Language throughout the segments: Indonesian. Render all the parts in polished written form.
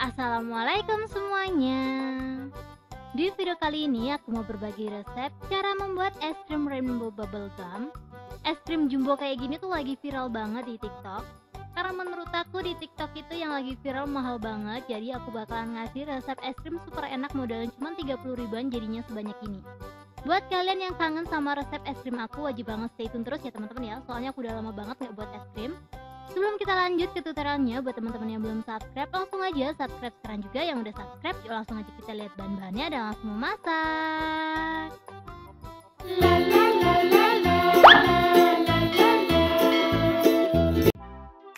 Assalamualaikum semuanya. Di video kali ini aku mau berbagi resep cara membuat es krim rainbow bubble gum. Es krim jumbo kayak gini tuh lagi viral banget di TikTok. Karena menurut aku di TikTok itu yang lagi viral mahal banget, jadi aku bakalan ngasih resep es krim super enak modalnya cuma 30 ribuan jadinya sebanyak ini. Buat kalian yang kangen sama resep es krim aku, wajib banget stay tune terus ya teman-teman ya, soalnya aku udah lama banget nggak buat es krim. Sebelum kita lanjut ke tutorialnya, buat teman-teman yang belum subscribe, langsung aja subscribe sekarang juga. Yang udah subscribe, yuk langsung aja kita lihat bahan-bahannya dan langsung memasak.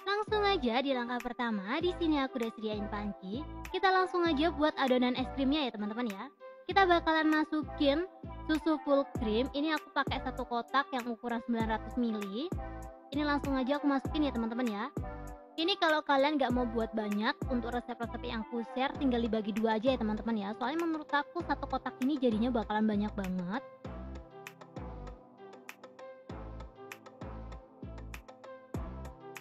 Langsung aja di langkah pertama, di sini aku udah sediain panci. Kita langsung aja buat adonan es krimnya ya teman-teman ya. Kita bakalan masukin susu full cream. Ini aku pakai satu kotak yang ukuran 900 ml. Ini langsung aja aku masukin ya teman-teman ya. Ini kalau kalian gak mau buat banyak, untuk resep-resep yang aku share tinggal dibagi dua aja ya teman-teman ya. Soalnya menurut aku satu kotak ini jadinya bakalan banyak banget.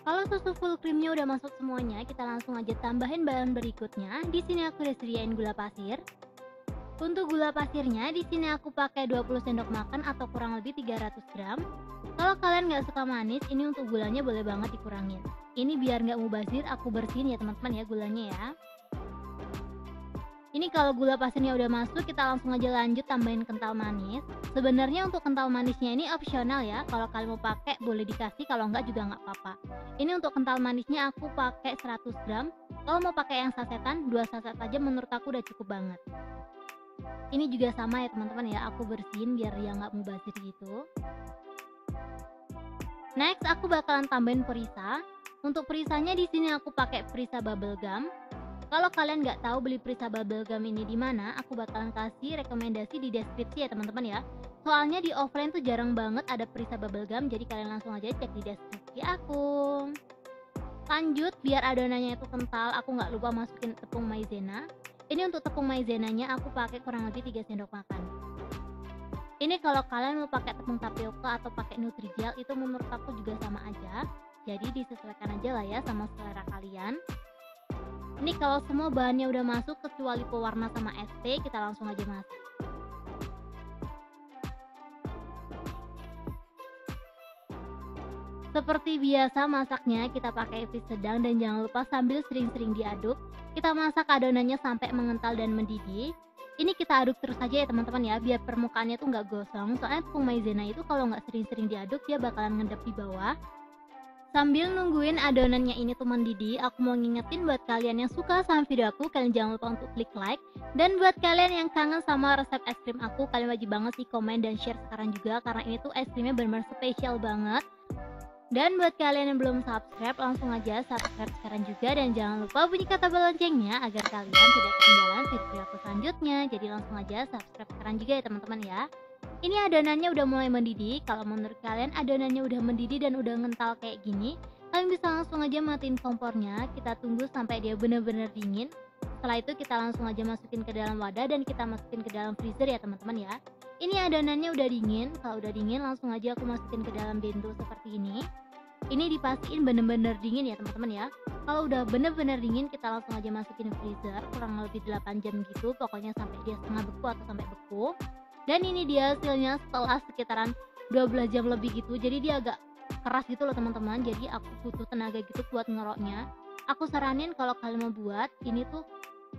Kalau susu full creamnya udah masuk semuanya, kita langsung aja tambahin bahan berikutnya. Di sini aku udah sediain gula pasir. Untuk gula pasirnya di sini aku pakai 20 sendok makan atau kurang lebih 300 gram. Kalau kalian nggak suka manis, ini untuk gulanya boleh banget dikurangin. Ini biar nggak mubazir, aku bersihin ya teman-teman ya gulanya ya. Ini kalau gula pasirnya udah masuk, kita langsung aja lanjut tambahin kental manis. Sebenarnya untuk kental manisnya ini opsional ya. Kalau kalian mau pakai boleh dikasih, kalau nggak juga nggak apa-apa. Ini untuk kental manisnya aku pakai 100 gram. Kalau mau pakai yang sasetan, 2 saset aja menurut aku udah cukup banget. Ini juga sama ya teman-teman ya, aku bersihin biar dia nggak mubazir gitu. Next aku bakalan tambahin perisa. Untuk perisanya di sini aku pakai perisa bubble gum. Kalau kalian nggak tahu beli perisa bubble gum ini di mana, aku bakalan kasih rekomendasi di deskripsi ya teman-teman ya. Soalnya di offline tuh jarang banget ada perisa bubble gum, jadi kalian langsung aja cek di deskripsi aku. Lanjut, biar adonannya itu kental, aku nggak lupa masukin tepung maizena. Ini untuk tepung maizenanya aku pakai kurang lebih 3 sendok makan. Ini kalau kalian mau pakai tepung tapioka atau pakai nutrijel, itu menurut aku juga sama aja. Jadi disesuaikan aja lah ya sama selera kalian. Ini kalau semua bahannya udah masuk kecuali pewarna sama SP, kita langsung aja masak. Seperti biasa masaknya kita pakai api sedang dan jangan lupa sambil sering-sering diaduk. Kita masak adonannya sampai mengental dan mendidih. Ini kita aduk terus aja ya teman-teman ya, biar permukaannya tuh nggak gosong. Soalnya tepung maizena itu kalau nggak sering-sering diaduk dia bakalan ngendap di bawah. Sambil nungguin adonannya ini tuh mendidih, aku mau ngingetin buat kalian yang suka sama video aku, kalian jangan lupa untuk klik like. Dan buat kalian yang kangen sama resep es krim aku, kalian wajib banget sih komen dan share sekarang juga, karena ini tuh es krimnya benar-benar spesial banget. Dan buat kalian yang belum subscribe, langsung aja subscribe sekarang juga. Dan jangan lupa bunyikan tombol loncengnya agar kalian tidak ketinggalan video aku selanjutnya. Jadi langsung aja subscribe sekarang juga ya teman-teman ya. Ini adonannya udah mulai mendidih. Kalau menurut kalian adonannya udah mendidih dan udah ngental kayak gini, kalian bisa langsung aja matiin kompornya. Kita tunggu sampai dia benar-benar dingin. Setelah itu kita langsung aja masukin ke dalam wadah dan kita masukin ke dalam freezer ya teman-teman ya. Ini adonannya udah dingin. Kalau udah dingin langsung aja aku masukin ke dalam bento seperti ini. Ini dipastiin bener-bener dingin ya teman-teman ya. Kalau udah bener-bener dingin kita langsung aja masukin freezer kurang lebih 8 jam gitu. Pokoknya sampai dia setengah beku atau sampai beku. Dan ini dia hasilnya setelah sekitaran 12 jam lebih gitu. Jadi dia agak keras gitu loh teman-teman. Jadi aku butuh tenaga gitu buat ngeroknya. Aku saranin kalau kalian mau buat ini tuh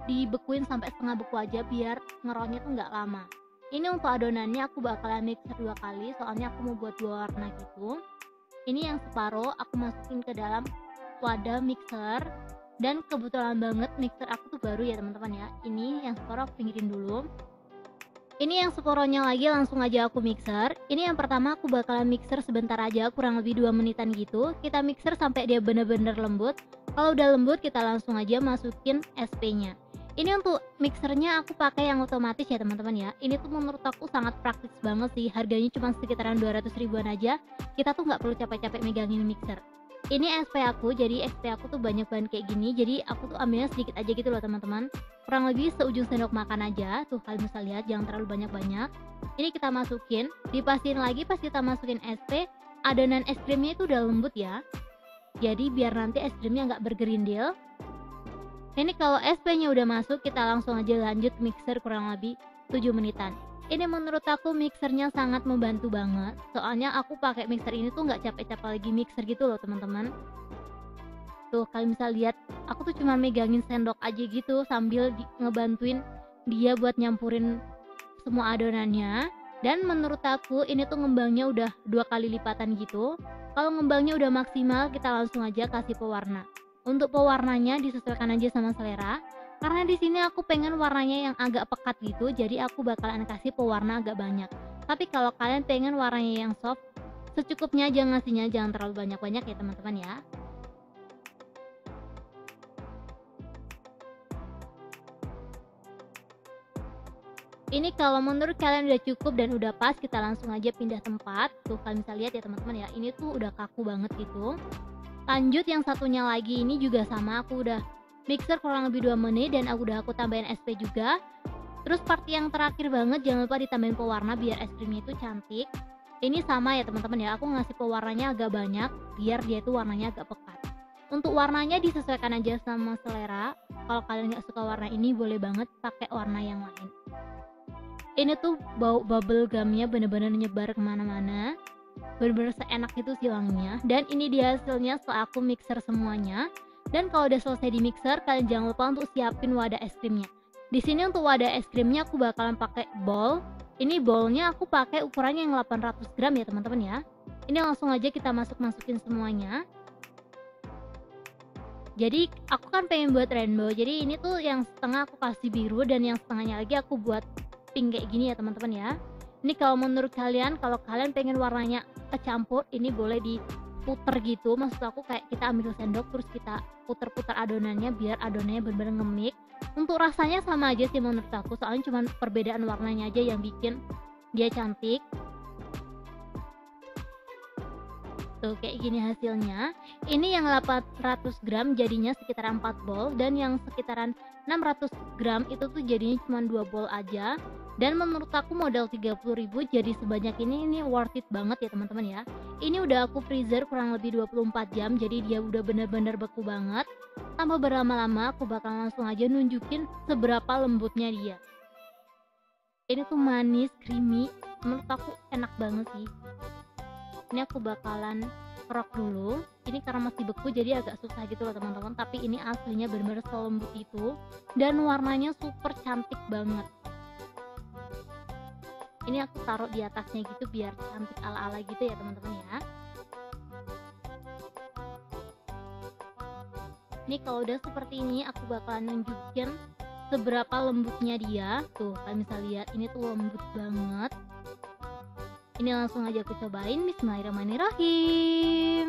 dibekuin sampai setengah beku aja biar ngeroknya tuh nggak lama. Ini untuk adonannya aku bakalan mixer 2 kali, soalnya aku mau buat 2 warna gitu. Ini yang separuh aku masukin ke dalam wadah mixer. Dan kebetulan banget mixer aku tuh baru ya teman-teman ya. Ini yang separuh aku pinggirin dulu. Ini yang separuhnya lagi langsung aja aku mixer. Ini yang pertama aku bakalan mixer sebentar aja, kurang lebih 2 menitan gitu. Kita mixer sampai dia bener-bener lembut. Kalau udah lembut kita langsung aja masukin SP-nya. Ini untuk mixernya aku pakai yang otomatis ya teman-teman ya. Ini tuh menurut aku sangat praktis banget sih. Harganya cuma sekitaran 200 ribuan aja. Kita tuh nggak perlu capek-capek megangin mixer. Ini SP aku, jadi SP aku tuh banyak bahan kayak gini. Jadi aku tuh ambilnya sedikit aja gitu loh teman-teman. Kurang lebih seujung sendok makan aja. Tuh kalian bisa lihat, jangan terlalu banyak-banyak. Ini kita masukin, dipastiin lagi pas kita masukin SP, adonan es krimnya itu udah lembut ya. Jadi biar nanti es krimnya nggak bergerindil. Ini kalau SP-nya udah masuk, kita langsung aja lanjut mixer kurang lebih 7 menitan. Ini menurut aku mixernya sangat membantu banget. Soalnya aku pakai mixer ini tuh nggak capek-capek lagi mixer gitu loh teman-teman. Tuh kalian bisa lihat, aku tuh cuma megangin sendok aja gitu sambil ngebantuin dia buat nyampurin semua adonannya. Dan menurut aku ini tuh ngembangnya udah 2 kali lipatan gitu. Kalau ngembangnya udah maksimal, kita langsung aja kasih pewarna. Untuk pewarnanya disesuaikan aja sama selera. Karena di sini aku pengen warnanya yang agak pekat gitu, jadi aku bakalan kasih pewarna agak banyak. Tapi kalau kalian pengen warnanya yang soft, secukupnya aja ngasihnya, jangan terlalu banyak-banyak ya teman-teman ya. Ini kalau menurut kalian udah cukup dan udah pas, kita langsung aja pindah tempat. Tuh kalian bisa lihat ya teman-teman ya, ini tuh udah kaku banget gitu. Lanjut yang satunya lagi ini juga sama, aku udah mixer kurang lebih 2 menit dan aku tambahin SP juga. Terus part yang terakhir banget, jangan lupa ditambahin pewarna biar es krimnya itu cantik. Ini sama ya teman-teman ya, aku ngasih pewarnanya agak banyak biar dia itu warnanya agak pekat. Untuk warnanya disesuaikan aja sama selera. Kalau kalian nggak suka warna ini, boleh banget pakai warna yang lain. Ini tuh bau bubble gumnya bener-bener nyebar kemana-mana, bener-bener seenak itu sih wanginya. Dan ini dia hasilnya setelah aku mixer semuanya. Dan kalau udah selesai di mixer, kalian jangan lupa untuk siapin wadah es krimnya. Di sini untuk wadah es krimnya aku bakalan pakai bowl. Ini bowlnya aku pakai ukurannya yang 800 gram ya teman-teman ya. Ini langsung aja kita masukin semuanya. Jadi aku kan pengen buat rainbow, jadi ini tuh yang setengah aku kasih biru dan yang setengahnya lagi aku buat pink kayak gini ya teman-teman ya. Ini kalau menurut kalian, kalau kalian pengen warnanya kecampur, ini boleh diputer gitu. Maksud aku kayak kita ambil sendok terus kita puter-puter adonannya biar adonannya bener-bener ngemik. Untuk rasanya sama aja sih menurut aku, soalnya cuma perbedaan warnanya aja yang bikin dia cantik. Tuh kayak gini hasilnya. Ini yang 800 gram jadinya sekitar 4 bowl, dan yang sekitaran 600 gram itu tuh jadinya cuma 2 bowl aja. Dan menurut aku modal 30.000 jadi sebanyak ini worth it banget ya teman-teman ya. Ini udah aku freezer kurang lebih 24 jam, jadi dia udah bener-bener beku banget. Tanpa berlama-lama aku bakal langsung aja nunjukin seberapa lembutnya dia. Ini tuh manis, creamy, menurut aku enak banget sih. Ini aku bakalan kerok dulu. Ini karena masih beku jadi agak susah gitu loh teman-teman, tapi ini aslinya bener-bener selembut itu dan warnanya super cantik banget. Ini aku taruh di atasnya gitu biar cantik ala-ala gitu ya teman-teman ya. Ini kalau udah seperti ini aku bakalan nunjukin seberapa lembutnya dia. Tuh kalian bisa lihat ini tuh lembut banget. Ini langsung aja aku cobain. Bismillahirrahmanirrahim.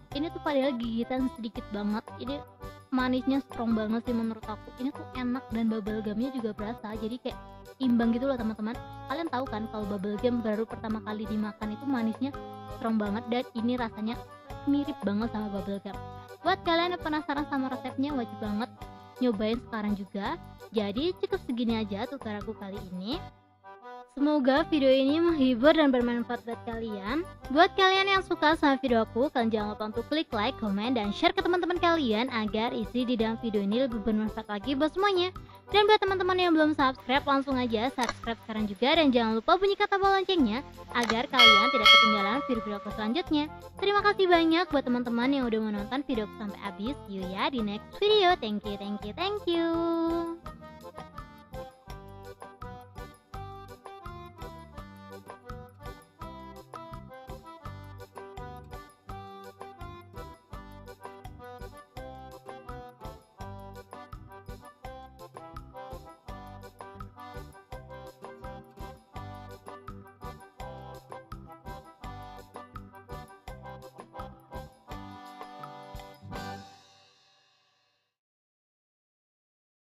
Ini tuh padahal gigitan sedikit banget. Ini manisnya strong banget sih menurut aku. Ini tuh enak dan bubble gumnya juga berasa. Jadi kayak imbang gitu loh teman-teman. Kalian tahu kan kalau bubble gum baru pertama kali dimakan itu manisnya strong banget, dan ini rasanya mirip banget sama bubble gum. Buat kalian yang penasaran sama resepnya, wajib banget nyobain sekarang juga. Jadi cukup segini aja tutorial aku kali ini. Semoga video ini menghibur dan bermanfaat buat kalian. Buat kalian yang suka sama video aku, kalian jangan lupa untuk klik like, komen, dan share ke teman-teman kalian agar isi di dalam video ini lebih bermanfaat lagi buat semuanya. Dan buat teman-teman yang belum subscribe, langsung aja subscribe sekarang juga, dan jangan lupa bunyikan tombol loncengnya agar kalian tidak ketinggalan video-video aku selanjutnya. Terima kasih banyak buat teman-teman yang udah menonton video aku sampai habis. See you ya di next video. Thank you.